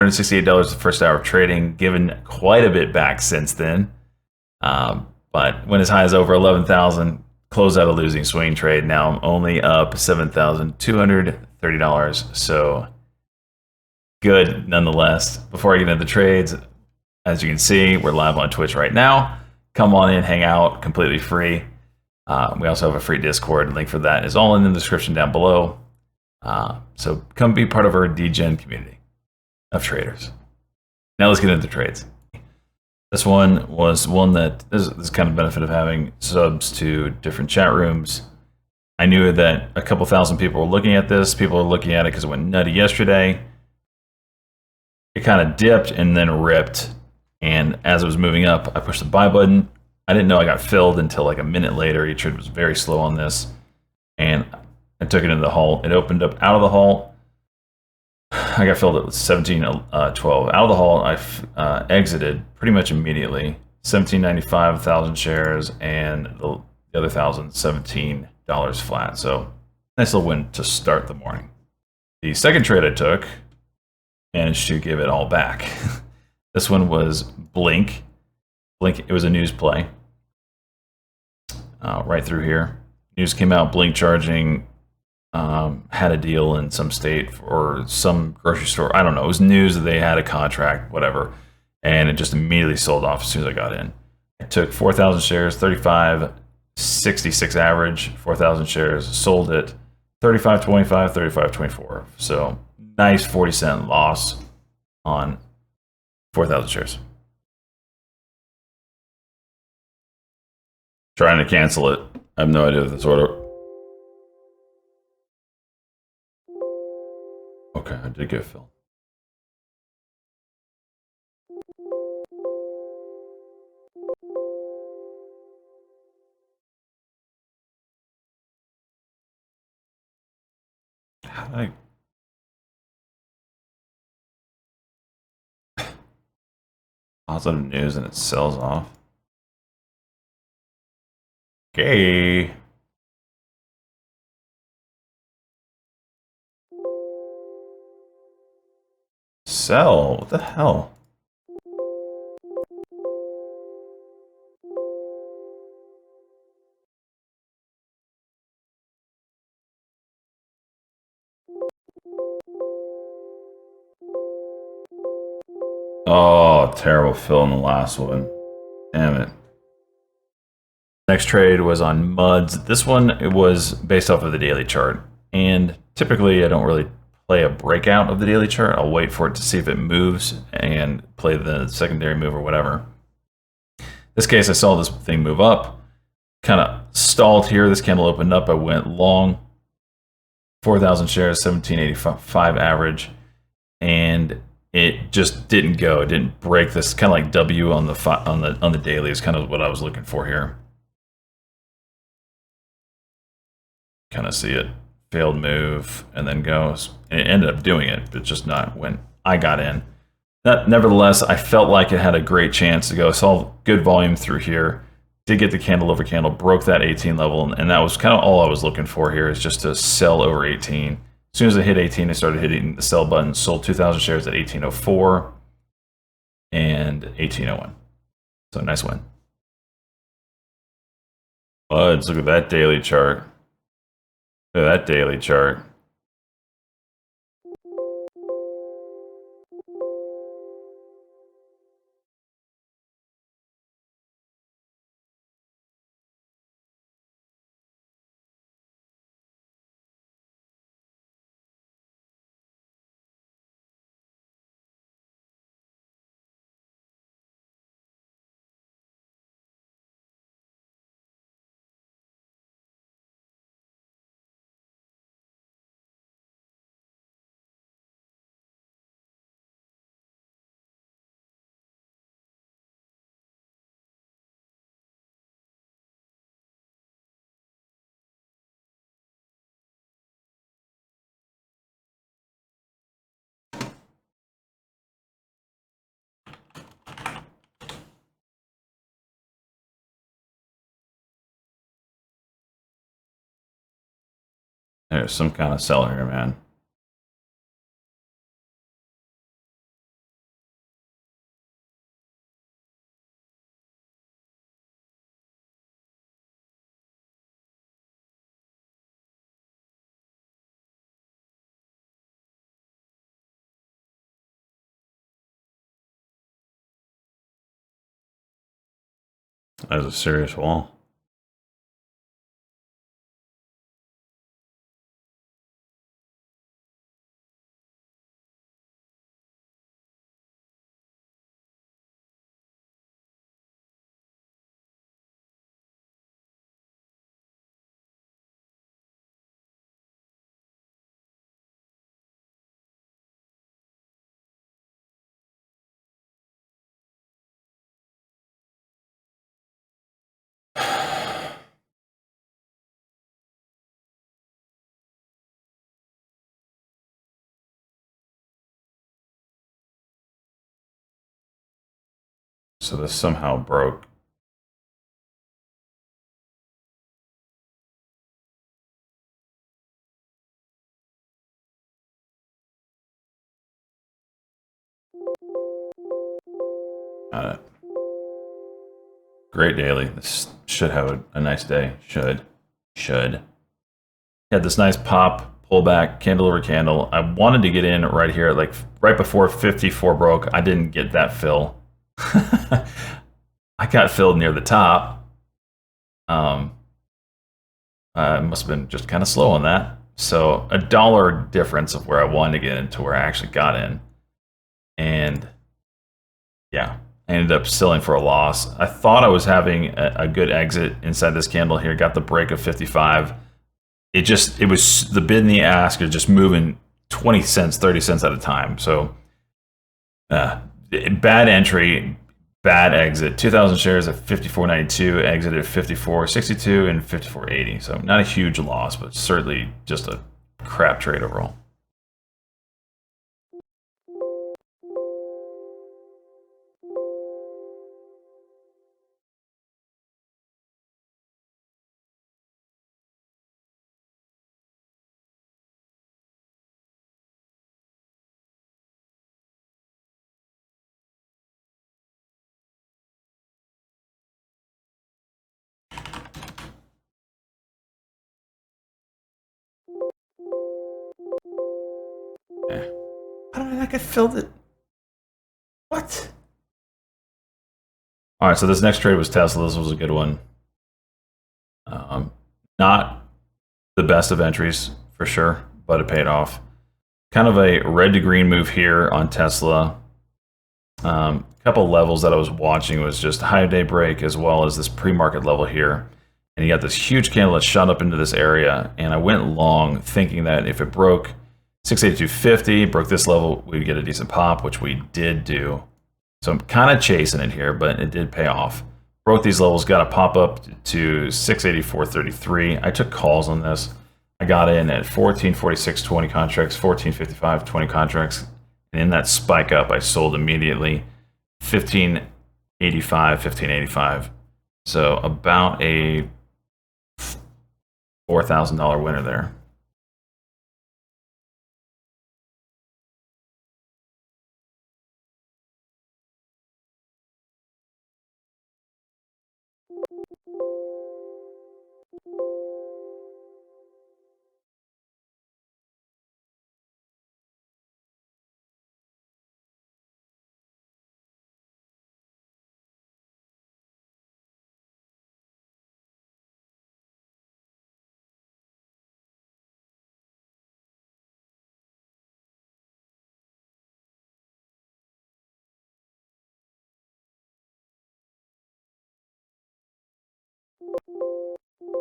$168 the first hour of trading, given quite a bit back since then. But went as high as over 11,000, closed out a losing swing trade. Now I'm only up $7,230. So good nonetheless. Before I get into the trades, as you can see, we're live on Twitch right now. Come on in, hang out, completely free. We also have a free Discord. Link for that is all in the description down below. So come be part of our DGen community of traders. Now let's get into trades. This one was one that this kind of benefit of having subs to different chat rooms. I knew that a couple thousand people were looking at this. People were looking at it because it went nutty yesterday. It kind of dipped and then ripped. And as it was moving up, I pushed the buy button. I didn't know I got filled until like a minute later. E-Trade was very slow on this. And I took it into the halt. It opened up out of the halt. I got filled at 17.12. Out of the halt, I exited pretty much immediately. 17.95, 1,000 shares, and the other 1,000, $17 flat. So nice little win to start the morning. The second trade I took, managed to give it all back. This one was Blink. Blink, it was a news play. Right through here. News came out, Blink charging had a deal in some state or some grocery store. I don't know. It was news that they had a contract, whatever. And it just immediately sold off as soon as I got in. I took 4,000 shares, 35.66 average, 4,000 shares, sold it, 35.25, 35.24. So nice 40-cent loss on 4,000 shares. Trying to cancel it. I have no idea if this order. Okay, I did get filled. How did I... Positive news and it sells off. Okay. Sell? What the hell? Oh, terrible fill in the last one. Damn it. Next trade was on Muds. This one, it was based off of the daily chart. And typically I don't really play a breakout of the daily chart. I'll wait for it to see if it moves and play the secondary move or whatever. In this case, I saw this thing move up, kind of stalled here. This candle opened up. I went long, 4,000 shares, 17.85 average, and it just didn't go. It didn't break this kind of like W on the daily is kind of what I was looking for here. Kind of see it. Failed move and then goes. And it ended up doing it, but just not when I got in. Nevertheless, I felt like it had a great chance to go. I saw good volume through here. Did get the candle over candle, broke that 18 level, and that was kind of all I was looking for here, is just to sell over 18. As soon as I hit 18, I started hitting the sell button, sold 2,000 shares at 18.04 and 18.01. So nice win. Buds, look at that daily chart. Look at that daily chart. There's some kind of seller here, man. That was a serious wall. So this somehow broke. Got it. Great daily. This should have a nice day. Should. Had this nice pop, pullback, candle over candle. I wanted to get in right here, like right before 54 broke. I didn't get that fill. I got filled near the top. I must have been just kind of slow on that. So $1 difference of where I wanted to get into where I actually got in. And yeah, I ended up selling for a loss. I thought I was having a good exit inside this candle here. Got the break of 55. It was the bid and the ask are just moving 20 cents, 30 cents at a time. So bad entry, bad exit. 2,000 shares at 54.92, exited at 54.62 and 54.80. So not a huge loss, but certainly just a crap trade overall. Yeah. How did I not get filled it? What? All right, so this next trade was Tesla. This was a good one. Not the best of entries for sure, but it paid off. Kind of a red to green move here on Tesla. A couple levels that I was watching was just high day break as well as this pre-market level here. And you got this huge candle that shot up into this area, and I went long thinking that if it broke 682.50, broke this level, we'd get a decent pop, which we did do. So I'm kind of chasing it here, but it did pay off. Broke these levels, got a pop up to 684.33. I took calls on this. I got in at 1446.20 contracts, 1455.20 contracts, and in that spike up, I sold immediately 1585. So about a $4,000 winner there.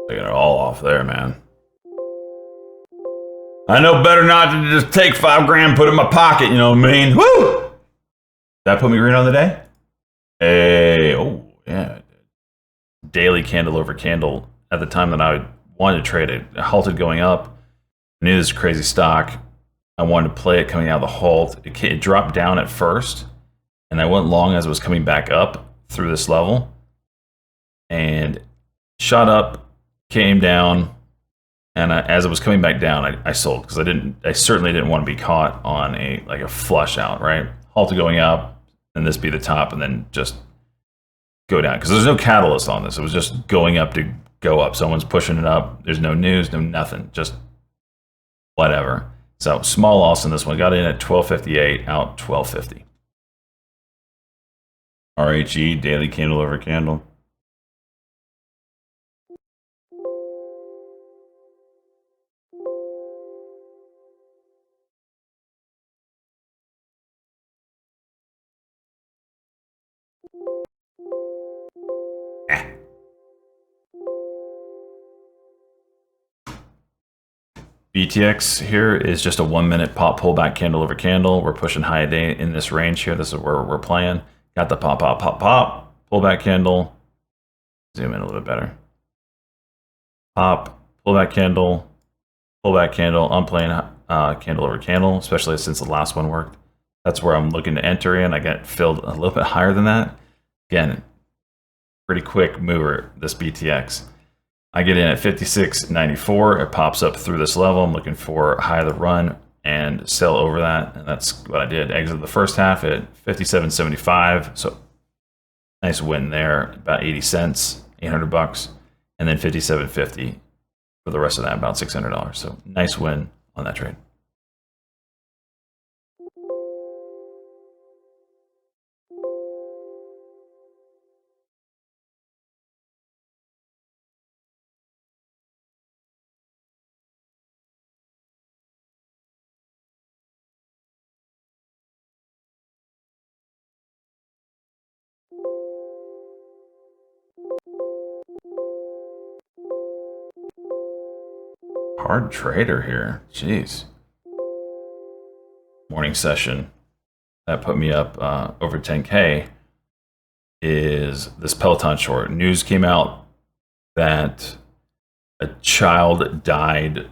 They got it all off there, man. I know better not to just take $5 put it in my pocket, you know what I mean? Woo! That put me green on the day? Hey, oh, yeah. Daily candle over candle. At the time that I wanted to trade it, it halted going up. I knew this was crazy stock. I wanted to play it coming out of the halt. It dropped down at first, and I went long as it was coming back up through this level. And shot up, came down, and as it was coming back down, I sold because I certainly didn't want to be caught on a flush out, right? Halted going up, and this be the top, and then just go down because there's no catalyst on this. It was just going up to go up. Someone's pushing it up. There's no news, no nothing, just whatever. So small loss in this one. Got in at 12.58, out 12.50. RHE daily candle over candle. BTX here is just a 1 minute pop pullback candle over candle. We're pushing high day in this range here. This is where we're playing. Got the pop, pop, pop, pop, pullback candle. Zoom in a little bit better. Pop, pullback candle, pullback candle. I'm playing candle over candle, especially since the last one worked. That's where I'm looking to enter in. I got filled a little bit higher than that. Again, pretty quick mover, this BTX. I get in at 56.94. It pops up through this level. I'm looking for high of the run and sell over that. And that's what I did. Exit the first half at 57.75. So nice win there, about 80 cents, 800 bucks. And then 57.50 for the rest of that, about $600. So nice win on that trade. Hard trader here. Jeez. Morning session. That put me up over 10K is this Peloton short. News came out that a child died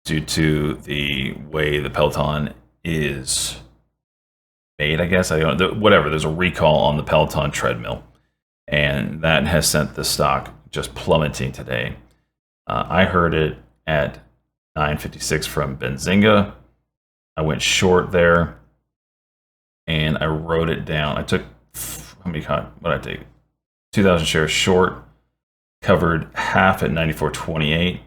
due to the way the Peloton is made, I guess. I don't know. Whatever. There's a recall on the Peloton treadmill. And that has sent the stock just plummeting today. I heard it at 9.56 from Benzinga. I went short there, and I wrote it down. I took, how many, what did I take? 2,000 shares short, covered half at 94.28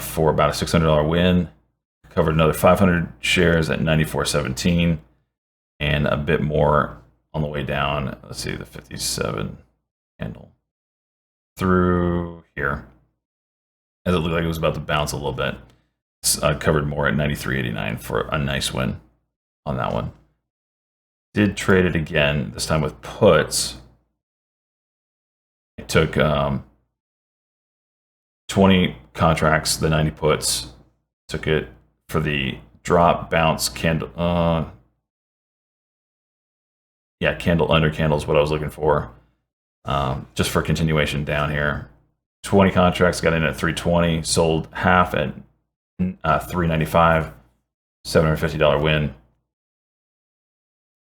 for about a $600 win. Covered another 500 shares at 94.17 and a bit more on the way down. Let's see, the 57 candle through here, as it looked like it was about to bounce a little bit. Covered more at 93.89 for a nice win on that one. Did trade it again, this time with puts. I took 20 contracts, the 90 puts. Took it for the drop, bounce, candle. Yeah, candle under candle is what I was looking for. Just for continuation down here. 20 contracts, got in at 320, sold half at 395, $750 win.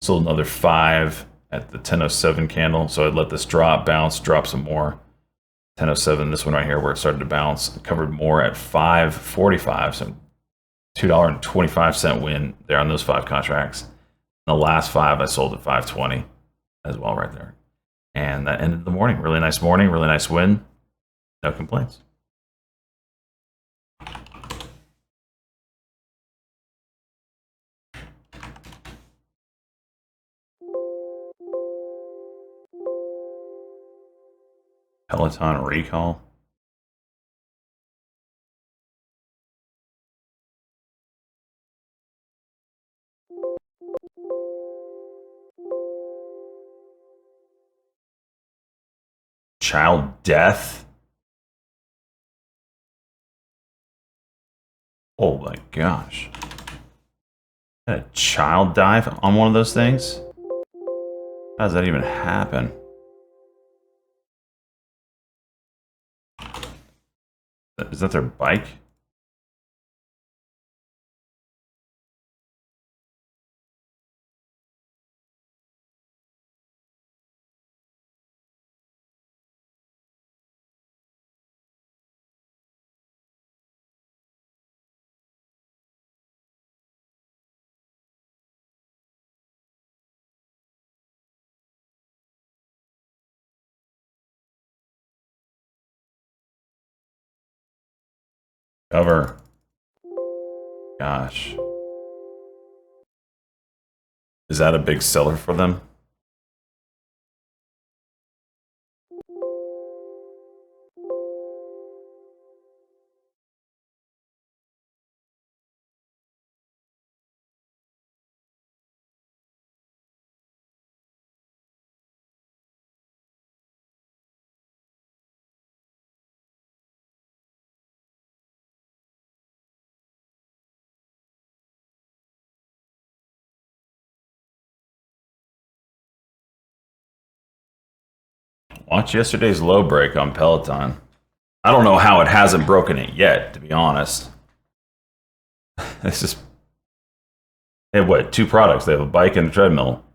Sold another 5 at the 1007 candle. So I'd let this drop, bounce, drop some more. 1007, this one right here where it started to bounce. Covered more at 545, so $2.25 win there on those 5 contracts. The last 5 I sold at 520 as well right there. And that ended the morning. Really nice morning, really nice win. No complaints. Peloton recall. Child death. Oh my gosh. Had a child die on one of those things? How does that even happen? Is that their bike? Cover. Gosh. Is that a big seller for them? Watch yesterday's low break on Peloton. I don't know how it hasn't broken it yet, to be honest. It's just they have what, 2 products? They have a bike and a treadmill.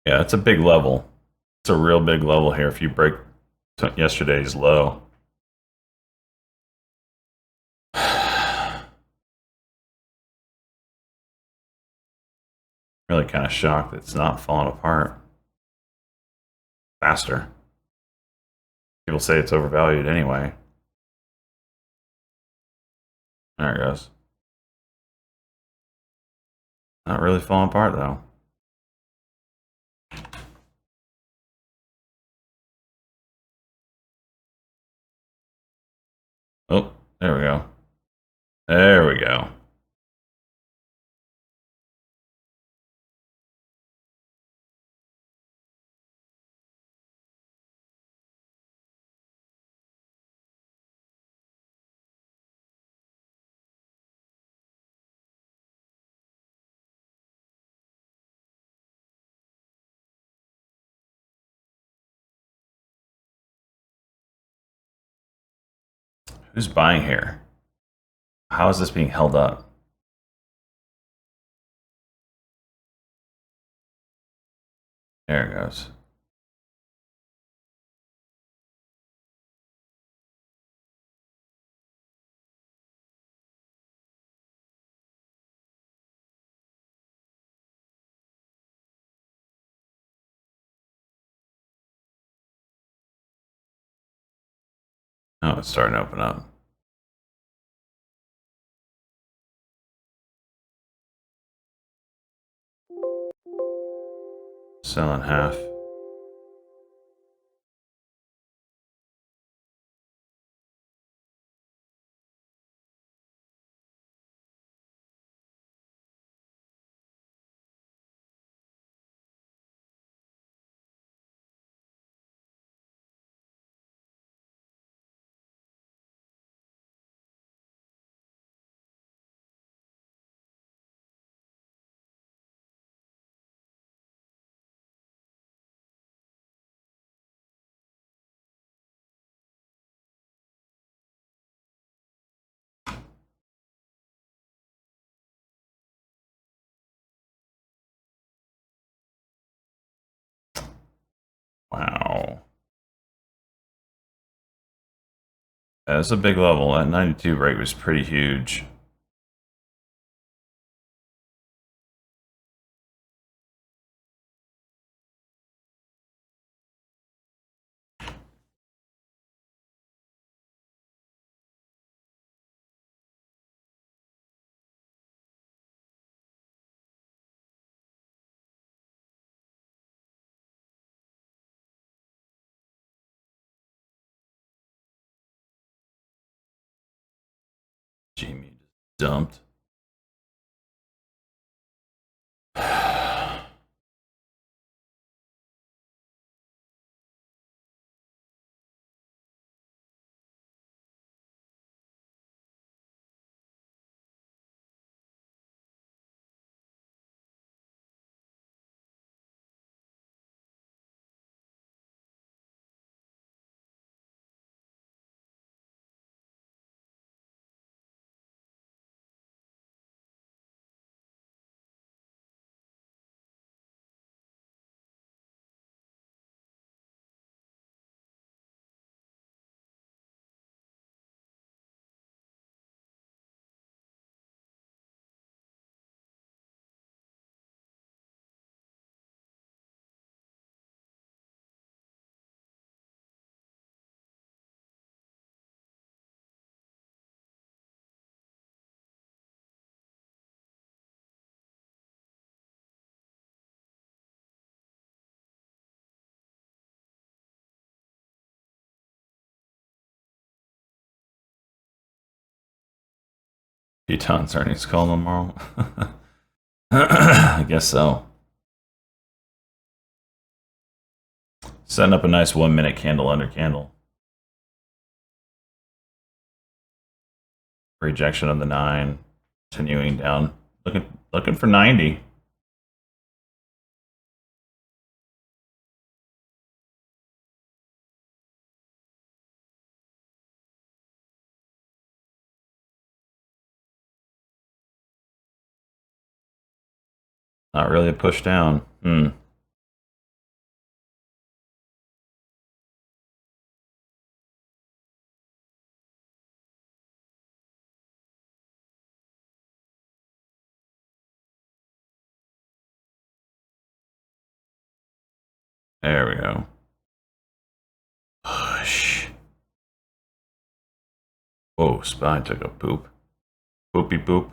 Yeah, it's a big level. It's a real big level here if you break yesterday's low. Really kind of shocked that it's not falling apart faster. People say it's overvalued anyway. There it goes. Not really falling apart though. Oh, there we go. There we go. Who's buying here? How is this being held up? There it goes. Oh, it's starting to open up. Selling half. Wow. That's a big level. That 92 break was pretty huge. Jamie just dumped. Utah's earnings call tomorrow. I guess so. Setting up a nice 1 minute candle under candle. Rejection of the 9. Continuing down. Looking for 90. Not really a push down. There we go. Push. Whoa, Spy took a poop. Poopy poop.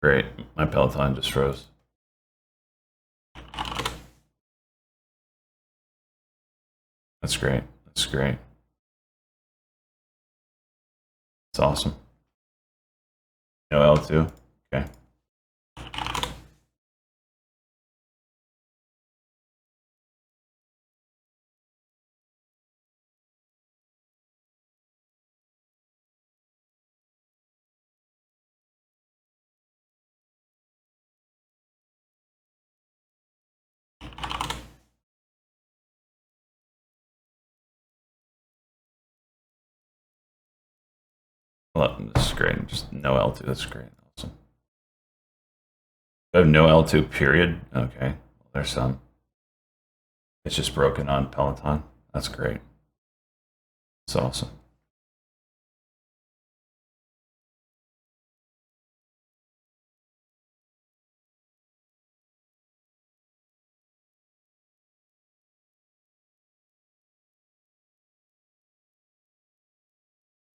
Great. My Peloton just froze. That's great. That's great. It's awesome. No L2. Okay. Well, this is great. Just no L2. That's great. Awesome. I have no L2 period. Okay. Well, there's some. It's just broken on Peloton. That's great. It's awesome.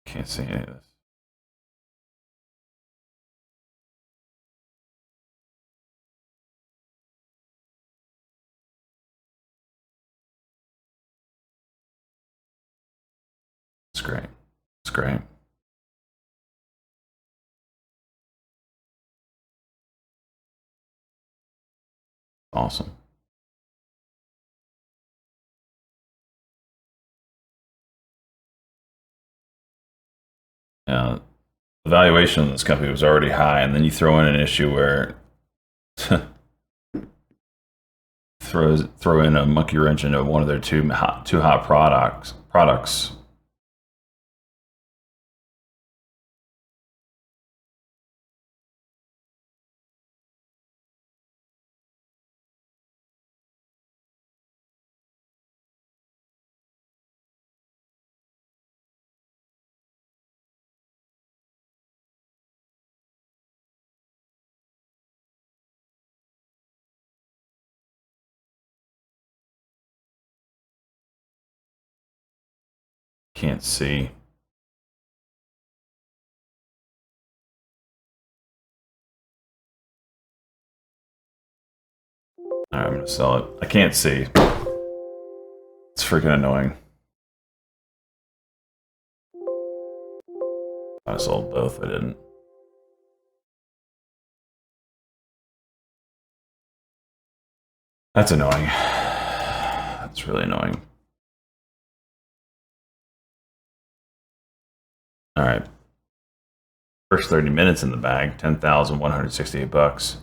Can't see any of this. It's great. It's great. Awesome. Yeah, the valuation of this company was already high, and then you throw in an issue where throw in a monkey wrench into one of their two hot products. Can't see. All right, I'm gonna sell it. I can't see. It's freaking annoying. I sold both. I didn't. That's annoying. That's really annoying. All right. First 30 minutes in the bag, $10,168.